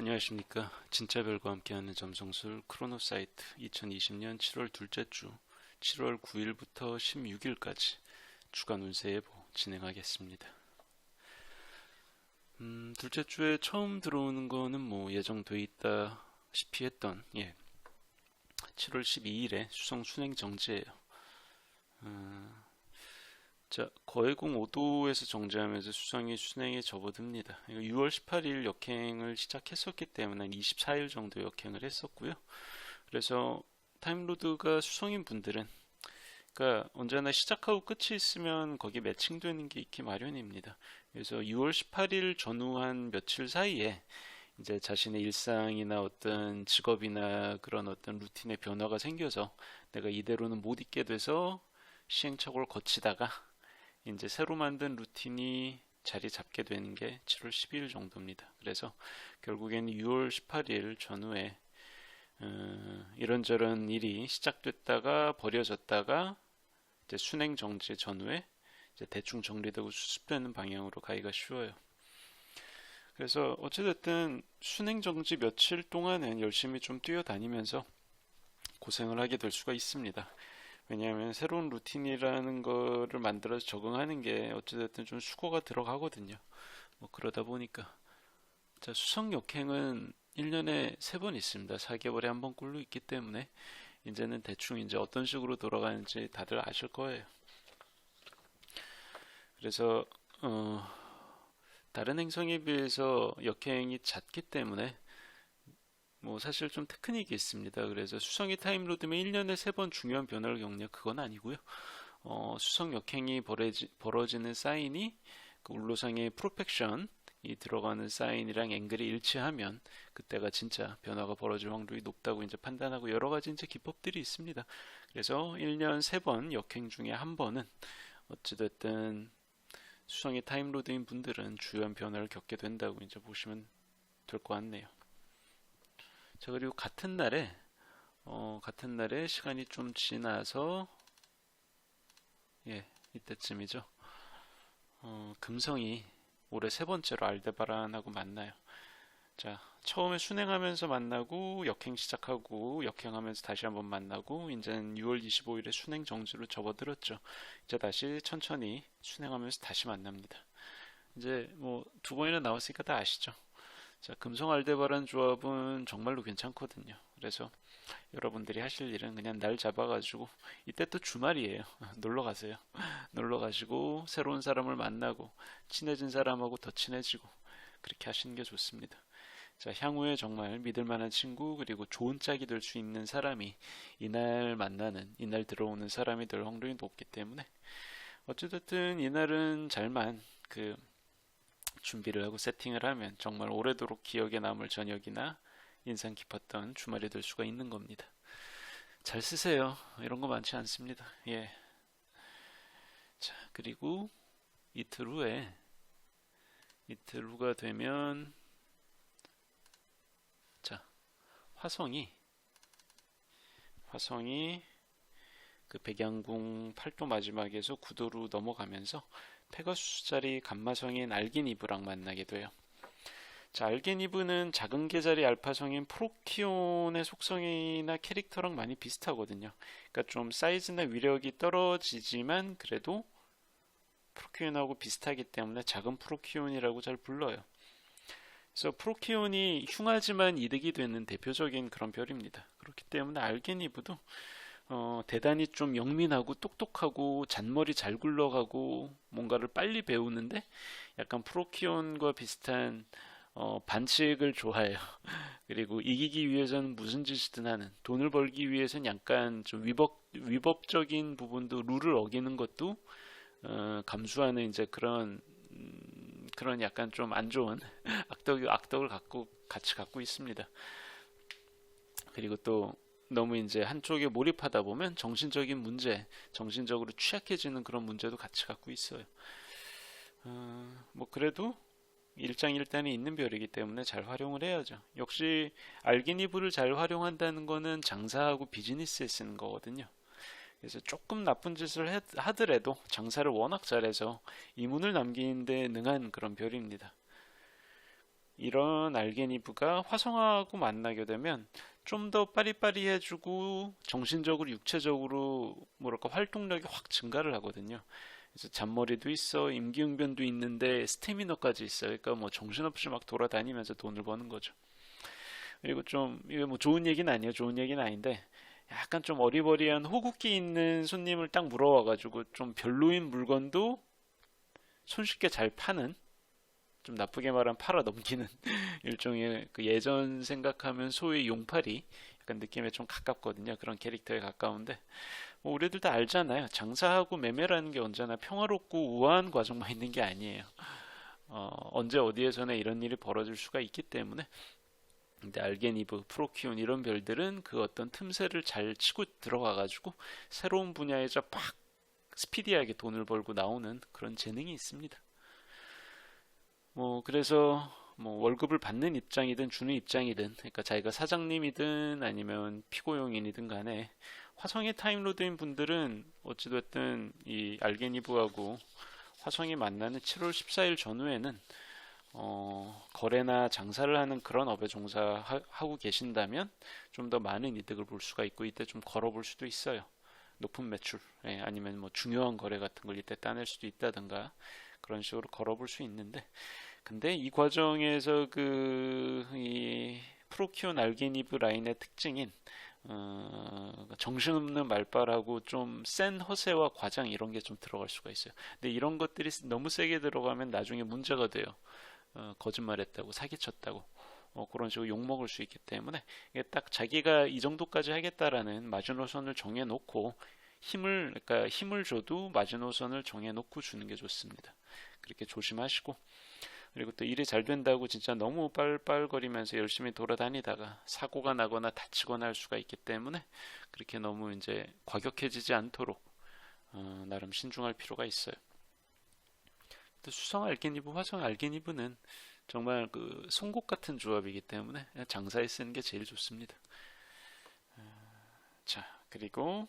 안녕하십니까. 진짜별과 함께하는 점성술 크로노사이트 2020년 7월 둘째 주 7월 9일부터 16일까지 주간 운세 예보 진행하겠습니다. 둘째 주에 처음 들어오는 거는 뭐 예정돼 있다시피 했던 7월 12일에 수성 순행 정제예요. 자, 거해공 5도에서 정제하면서 수성이 순행에 접어듭니다. 6월 18일 역행을 시작했었기 때문에 24일 정도 역행을 했었고요. 그래서 타임로드가 수성인 분들은 그러니까 언제나 시작하고 끝이 있으면 거기 매칭되는 게 있기 마련입니다. 그래서 6월 18일 전후 한 며칠 사이에 이제 자신의 일상이나 어떤 직업이나 그런 어떤 루틴의 변화가 생겨서 내가 이대로는 못 있게 돼서 시행착오를 거치다가 이제 새로 만든 루틴이 자리 잡게 되는 게 7월 12일 정도입니다. 그래서 결국에는 6월 18일 전후에 이런저런 일이 시작됐다가 버려졌다가 이제 순행 정지 전후에 이제 대충 정리되고 수습되는 방향으로 가기가 쉬워요. 그래서 어찌됐든 순행 정지 며칠 동안은 열심히 좀 뛰어다니면서 고생을 하게 될 수가 있습니다. 왜냐하면 새로운 루틴이라는 거를 만들어서 적응하는 게 어찌됐든 좀 수고가 들어가거든요. 뭐 그러다 보니까 자, 수성 역행은 1년에 3번 있습니다. 4개월에 한 번 꼴로 있기 때문에 이제는 대충 이제 어떤 식으로 돌아가는지 다들 아실 거예요. 그래서 다른 행성에 비해서 역행이 잦기 때문에 뭐 사실 좀 테크닉이 있습니다. 그래서 수성이 타임로드면 1년에 3번 중요한 변화를 겪냐 그건 아니고요. 수성 역행이 벌어지는 사인이 그 울로상의 프로펙션이 들어가는 사인이랑 앵글이 일치하면 그때가 진짜 변화가 벌어질 확률이 높다고 이제 판단하고 여러 가지 이제 기법들이 있습니다. 그래서 1년 3번 역행 중에 한 번은 어찌됐든 수성이 타임로드인 분들은 주요한 변화를 겪게 된다고 이제 보시면 될 것 같네요. 자, 그리고 같은 날에 시간이 좀 지나서, 이때쯤이죠. 금성이 올해 3번째로 알데바란하고 만나요. 자, 처음에 순행하면서 만나고, 역행 시작하고, 역행하면서 다시 한번 만나고, 이제는 6월 25일에 순행 정지로 접어들었죠. 이제 다시 천천히 순행하면서 다시 만납니다. 이제 뭐 2번이나 나왔으니까 다 아시죠? 자, 금성 알데바란 조합은 정말로 괜찮거든요. 그래서 여러분들이 하실 일은 그냥 날 잡아가지고 이때 또 주말이에요. 놀러 가세요. 놀러 가시고 새로운 사람을 만나고 친해진 사람하고 더 친해지고 그렇게 하시는 게 좋습니다. 자, 향후에 정말 믿을 만한 친구 그리고 좋은 짝이 될 수 있는 사람이 이날 들어오는 사람이 될 확률이 높기 때문에 어찌됐든 이날은 잘만 준비를 하고 세팅을 하면 정말 오래도록 기억에 남을 저녁이나 인상 깊었던 주말이 될 수가 있는 겁니다. 잘 쓰세요. 이런 거 많지 않습니다. 예. 자, 그리고 이틀 후가 되면 자, 화성이 그 백양궁 8도 마지막에서 9도로 넘어가면서 페가수스 자리 감마성인 알게니브랑 만나게 돼요. 자, 알게니브는 작은 계자리 알파성인 프로키온의 속성이나 캐릭터랑 많이 비슷하거든요. 그러니까 좀 사이즈나 위력이 떨어지지만 그래도 프로키온하고 비슷하기 때문에 작은 프로키온이라고 잘 불러요. 그래서 프로키온이 흉하지만 이득이 되는 대표적인 그런 별입니다. 그렇기 때문에 알게니브도 대단히 좀 영민하고 똑똑하고 잔머리 잘 굴러가고 뭔가를 빨리 배우는데 약간 프로키온과 비슷한 반칙을 좋아해요. 그리고 이기기 위해서는 무슨 짓이든 하는, 돈을 벌기 위해서는 약간 좀 위법적인 부분도 룰을 어기는 것도 감수하는 이제 그런 약간 좀 안 좋은 악덕을 같이 갖고 있습니다. 그리고 또 너무 이제 한쪽에 몰입하다 보면 정신적으로 취약해지는 그런 문제도 같이 갖고 있어요. 뭐 그래도 일장일단이 있는 별이기 때문에 잘 활용을 해야죠. 역시 알기니브를 잘 활용한다는 거는 장사하고 비즈니스에 쓰는 거거든요. 그래서 조금 나쁜 짓을 하더라도 장사를 워낙 잘해서 이문을 남기는 데 능한 그런 별입니다. 이런 알게니브가 화성하고 만나게 되면 좀 더 빠리빠리해지고 정신적으로 육체적으로 뭐랄까 활동력이 확 증가를 하거든요. 그래서 잔머리도 있어, 임기응변도 있는데 스태미너까지 있어요. 그러니까 뭐 정신없이 막 돌아다니면서 돈을 버는 거죠. 그리고 좀 이게 뭐 좋은 얘기는 아니에요. 좋은 얘기는 아닌데 약간 좀 어리버리한 호국기 있는 손님을 딱 물어와가지고 좀 별로인 물건도 손쉽게 잘 파는, 좀 나쁘게 말하면 팔아 넘기는 일종의 그 예전 생각하면 소위 용팔이 약간 느낌에 좀 가깝거든요. 그런 캐릭터에 가까운데 뭐 우리들 다 알잖아요. 장사하고 매매라는 게 언제나 평화롭고 우아한 과정만 있는 게 아니에요. 언제 어디에서나 이런 일이 벌어질 수가 있기 때문에. 근데 알게니브, 프로키온 이런 별들은 그 어떤 틈새를 잘 치고 들어가가지고 새로운 분야에서 팍 스피디하게 돈을 벌고 나오는 그런 재능이 있습니다. 뭐 그래서 뭐 월급을 받는 입장이든 주는 입장이든, 그러니까 자기가 사장님이든 아니면 피고용인이든 간에 화성에 타임로드인 분들은 어찌됐든 이 알게니브하고 화성이 만나는 7월 14일 전후에는 거래나 장사를 하는 그런 업에 종사하고 계신다면 좀 더 많은 이득을 볼 수가 있고 이때 좀 걸어볼 수도 있어요. 높은 매출, 아니면 뭐 중요한 거래 같은 걸 이때 따낼 수도 있다든가 그런 식으로 걸어볼 수 있는데, 근데 이 과정에서 이 프로키온 알게니브 라인의 특징인 정신없는 말발하고 좀 센 허세와 과장 이런 게 좀 들어갈 수가 있어요. 근데 이런 것들이 너무 세게 들어가면 나중에 문제가 돼요. 거짓말했다고, 사기쳤다고, 그런 식으로 욕먹을 수 있기 때문에 이게 딱 자기가 이 정도까지 하겠다라는 마지노선을 정해놓고 그러니까 힘을 줘도 마지노선을 정해놓고 주는 게 좋습니다. 그렇게 조심하시고, 그리고 또 일이 잘 된다고 진짜 너무 빨빨거리면서 열심히 돌아다니다가 사고가 나거나 다치거나 할 수가 있기 때문에 그렇게 너무 이제 과격해지지 않도록 나름 신중할 필요가 있어요. 또 수성 알게니브, 화성 알게니브는 정말 그 송곳 같은 조합이기 때문에 장사에 쓰는 게 제일 좋습니다. 자, 그리고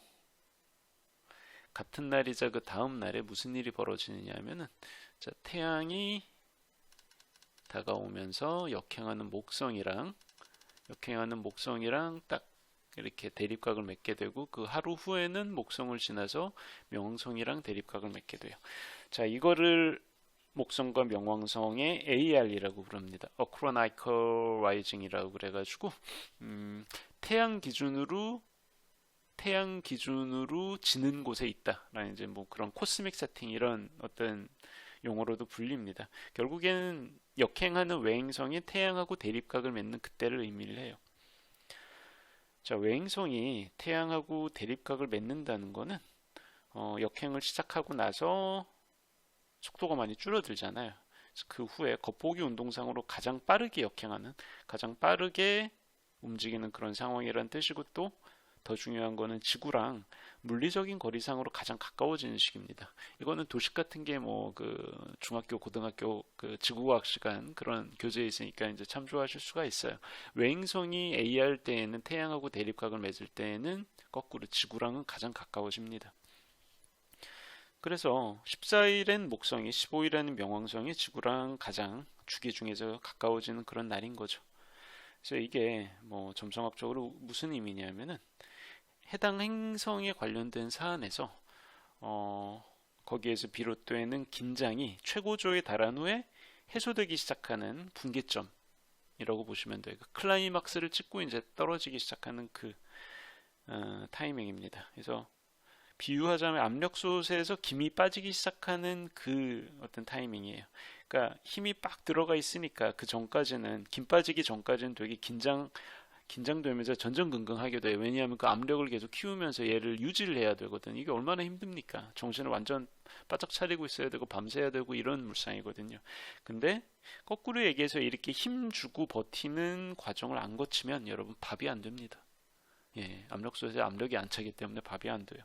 같은 날이자 그 다음 날에 무슨 일이 벌어지느냐 하면은, 자, 태양이 다가오면서 역행하는 목성이랑 딱 이렇게 대립각을 맺게 되고, 그 하루 후에는 목성을 지나서 명왕성이랑 대립각을 맺게 돼요. 자, 이거를 목성과 명왕성의 AR이라고 부릅니다. Acronical Rising이라고 그래가지고 태양 기준으로 지는 곳에 있다라는 이제 뭐 그런 코스믹 세팅 이런 어떤 용어로도 불립니다. 결국에는 역행하는 외행성이 태양하고 대립각을 맺는 그때를 의미를 해요. 자, 외행성이 태양하고 대립각을 맺는다는 거는 역행을 시작하고 나서 속도가 많이 줄어들잖아요. 그 후에 겉보기 운동상으로 가장 빠르게 움직이는 그런 상황이라는 뜻이고, 또 더 중요한 거는 지구랑 물리적인 거리상으로 가장 가까워지는 시기입니다. 이거는 도식 같은 게 뭐 그 중학교, 고등학교 그 지구과학 시간 그런 교재에 있으니까 이제 참조하실 수가 있어요. 외행성이 AR 때에는 태양하고 대립각을 맺을 때에는 거꾸로 지구랑은 가장 가까워집니다. 그래서 14일엔 목성이, 15일에는 명왕성이 지구랑 가장 주기 중에서 가까워지는 그런 날인 거죠. 그래서 이게 뭐 점성학적으로 무슨 의미냐면은 해당 행성에 관련된 사안에서 거기에서 비롯되는 긴장이 최고조에 달한 후에 해소되기 시작하는 분기점이라고 보시면 돼요. 클라이막스를 찍고 이제 떨어지기 시작하는 그 타이밍입니다. 그래서 비유하자면 압력솥에서 김이 빠지기 시작하는 그 어떤 타이밍이에요. 그러니까 힘이 빡 들어가 있으니까 그 전까지는, 김 빠지기 전까지는 되게 긴장되면서 전전긍긍하게 돼요. 왜냐하면 그 압력을 계속 키우면서 얘를 유지를 해야 되거든. 이게 얼마나 힘듭니까? 정신을 완전 바짝 차리고 있어야 되고 밤새야 되고 이런 물상이거든요. 근데 거꾸로 얘기해서 이렇게 힘 주고 버티는 과정을 안 거치면 여러분 밥이 안 됩니다. 압력솥에 압력이 안 차기 때문에 밥이 안 돼요.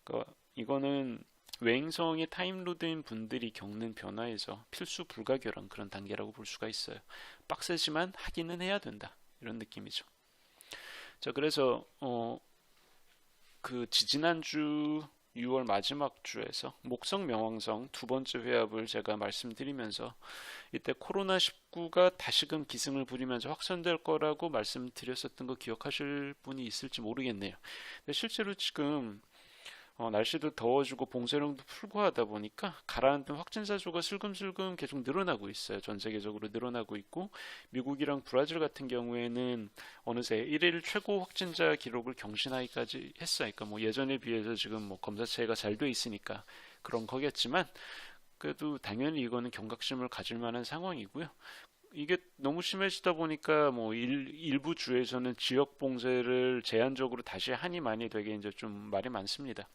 그러니까 이거는 외행성의 타임로드인 분들이 겪는 변화에서 필수 불가결한 그런 단계라고 볼 수가 있어요. 빡세지만 하기는 해야 된다. 이런 느낌이죠. 자, 그래서 그 지지난주 6월 마지막 주에서 목성 명왕성 두 번째 회합을 제가 말씀드리면서 이때 코로나19가 다시금 기승을 부리면서 확산될 거라고 말씀드렸었던 거 기억하실 분이 있을지 모르겠네요. 근데 실제로 지금 날씨도 더워지고 봉쇄령도 풀고 하다 보니까 가라앉은 확진자 수가 슬금슬금 계속 늘어나고 있어요. 전 세계적으로 늘어나고 있고 미국이랑 브라질 같은 경우에는 어느새 1일 최고 확진자 기록을 경신하기까지 했어요. 그러니까 뭐 예전에 비해서 지금 뭐 검사체가 잘 돼 있으니까 그런 거겠지만 그래도 당연히 이거는 경각심을 가질 만한 상황이고요. 이게 너무 심해지다 보니까 뭐 일부 주에서는 지역 봉쇄를 제한적으로 다시 하니 많이 되게 이제 좀 말이 많습니다.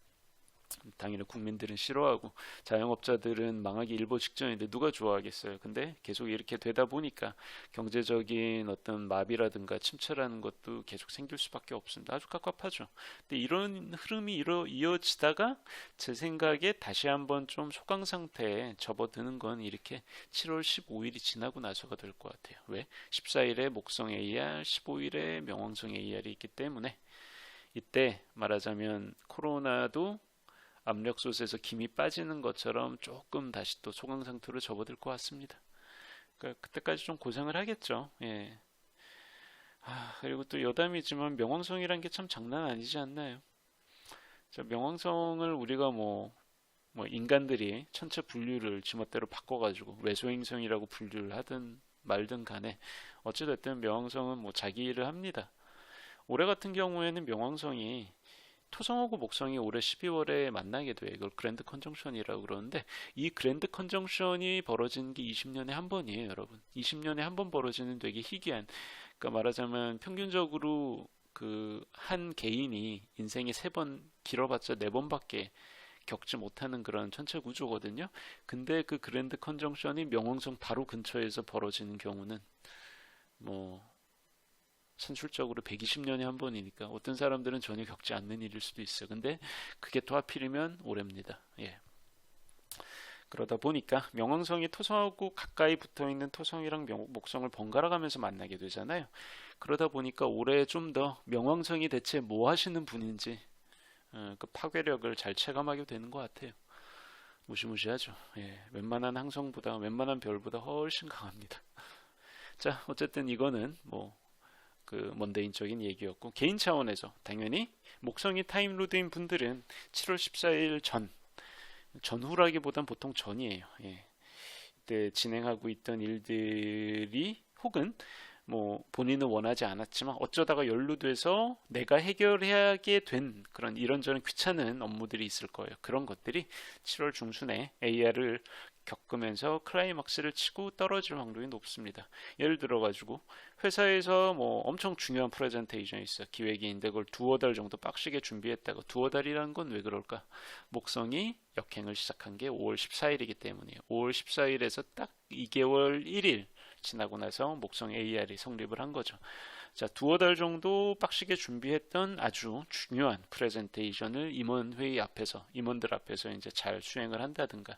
당연히 국민들은 싫어하고 자영업자들은 망하기 일보 직전인데 누가 좋아하겠어요. 근데 계속 이렇게 되다 보니까 경제적인 어떤 마비라든가 침체라는 것도 계속 생길 수밖에 없습니다. 아주 갑갑하죠. 근데 이런 흐름이 이어지다가 제 생각에 다시 한번 좀 소강 상태에 접어드는 건 이렇게 7월 15일이 지나고 나서가 될 것 같아요. 왜? 14일에 목성 AR, 15일에 명왕성 AR이 있기 때문에 이때 말하자면 코로나도 압력솥에서 김이 빠지는 것처럼 조금 다시 또 소강 상태로 접어들 것 같습니다. 그러니까 그때까지 좀 고생을 하겠죠. 예. 그리고 또 여담이지만 명왕성이란 게 참 장난 아니지 않나요? 명왕성을 우리가 뭐 인간들이 천체 분류를 지멋대로 바꿔가지고 외소행성이라고 분류를 하든 말든 간에 어찌됐든 명왕성은 뭐 자기 일을 합니다. 올해 같은 경우에는 명왕성이 토성하고 목성이 올해 12월에 만나게 돼요. 이걸 그랜드 컨정션이라고 그러는데 이 그랜드 컨정션이 벌어지는 게 20년에 한 번이에요, 여러분. 20년에 한 번 벌어지는 되게 희귀한, 그러니까 말하자면 평균적으로 그 한 개인이 인생에 3번, 길어봤자 4번밖에 겪지 못하는 그런 천체 구조거든요. 근데 그 그랜드 컨정션이 명왕성 바로 근처에서 벌어지는 경우는 뭐 산술적으로 120년에 한 번이니까 어떤 사람들은 전혀 겪지 않는 일일 수도 있어요. 근데 그게 또 하필이면 올해입니다. 예. 그러다 보니까 명왕성이 토성하고 가까이 붙어 있는 토성이랑 목성을 번갈아 가면서 만나게 되잖아요. 그러다 보니까 올해 좀 더 명왕성이 대체 뭐 하시는 분인지 그 파괴력을 잘 체감하게 되는 것 같아요. 무시무시하죠. 예. 웬만한 별보다 훨씬 강합니다. 자, 어쨌든 이거는 그 먼데인적인 얘기였고 개인 차원에서 당연히 목성이 타임로드인 분들은 7월 14일 전후라기보단 보통 전이에요. 예. 그때 진행하고 있던 일들이 혹은 뭐 본인은 원하지 않았지만 어쩌다가 연루돼서 내가 해결하게 된 그런 이런저런 귀찮은 업무들이 있을 거예요. 그런 것들이 7월 중순에 AR을 겪으면서 클라이막스를 치고 떨어질 확률이 높습니다. 예를 들어 가지고 회사에서 뭐 엄청 중요한 프레젠테이션이 있어. 기획인데 그걸 두어 달 정도 빡시게 준비했다가 두어 달이라는 건 왜 그럴까? 목성이 역행을 시작한 게 5월 14일이기 때문이에요. 5월 14일에서 딱 2개월 1일 지나고 나서 목성 AR이 성립을 한 거죠. 자, 두어 달 정도 빡시게 준비했던 아주 중요한 프레젠테이션을 임원들 앞에서 이제 잘 수행을 한다든가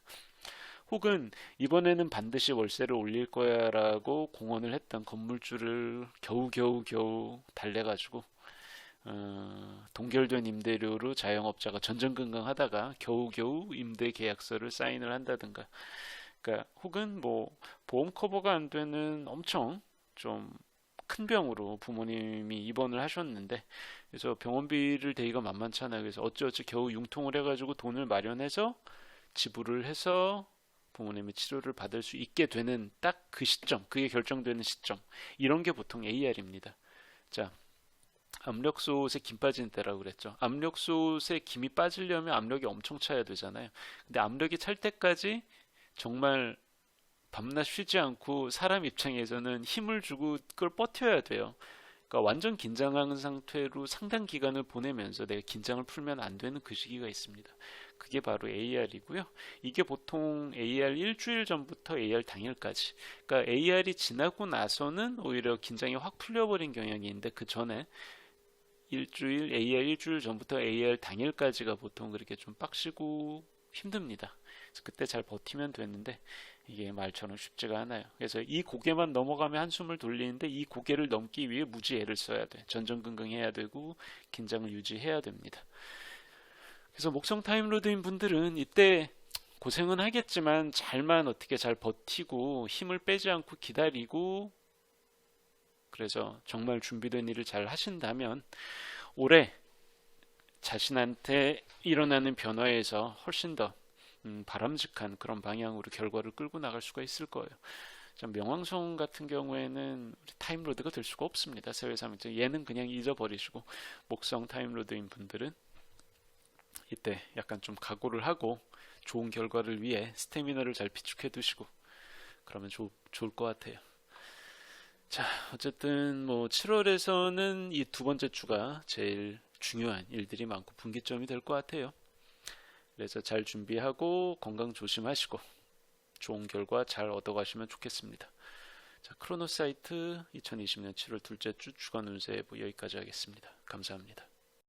혹은 이번에는 반드시 월세를 올릴 거야라고 공언을 했던 건물주를 겨우 달래가지고 동결된 임대료로 자영업자가 전전긍긍하다가 겨우 임대 계약서를 사인을 한다든가 그러니까 혹은 뭐 보험 커버가 안 되는 엄청 좀 큰 병으로 부모님이 입원을 하셨는데 그래서 병원비를 대기가 만만찮아요. 그래서 어찌어찌 겨우 융통을 해가지고 돈을 마련해서 지불을 해서 부모님의 치료를 받을 수 있게 되는 딱 그 시점, 그게 결정되는 시점 이런 게 보통 AR입니다. 자, 압력솥에 김 빠지는 때라고 그랬죠. 압력솥에 김이 빠지려면 압력이 엄청 차야 되잖아요. 근데 압력이 찰 때까지 정말 밤낮 쉬지 않고 사람 입장에서는 힘을 주고 그걸 버텨야 돼요. 그러니까 완전 긴장한 상태로 상당 기간을 보내면서 내가 긴장을 풀면 안 되는 그 시기가 있습니다. 그게 바로 AR이고요. 이게 보통 AR 일주일 전부터 AR 당일까지. 그러니까 AR이 지나고 나서는 오히려 긴장이 확 풀려버린 경향이 있는데 그 전에 AR 일주일 전부터 AR 당일까지가 보통 그렇게 좀 빡시고 힘듭니다. 그래서 그때 잘 버티면 되는데 이게 말처럼 쉽지가 않아요. 그래서 이 고개만 넘어가면 한숨을 돌리는데 이 고개를 넘기 위해 무지 애를 써야 돼. 전전긍긍해야 되고 긴장을 유지해야 됩니다. 그래서 목성 타임로드인 분들은 이때 고생은 하겠지만 잘만 어떻게 잘 버티고 힘을 빼지 않고 기다리고, 그래서 정말 준비된 일을 잘 하신다면 올해 자신한테 일어나는 변화에서 훨씬 더 바람직한 그런 방향으로 결과를 끌고 나갈 수가 있을 거예요. 명왕성 같은 경우에는 타임로드가 될 수가 없습니다. 세외삼일자 얘는 그냥 잊어버리시고, 목성 타임로드인 분들은 이때 약간 좀 각오를 하고 좋은 결과를 위해 스태미너를 잘 비축해 두시고 그러면 좋을 것 같아요. 자, 어쨌든 뭐 7월에서는 이 두 번째 주가 제일 중요한 일들이 많고 분기점이 될 것 같아요. 그래서 잘 준비하고 건강 조심하시고 좋은 결과 잘 얻어가시면 좋겠습니다. 자, 크로노사이트 2020년 7월 둘째 주 주간 운세 예보 여기까지 하겠습니다. 감사합니다.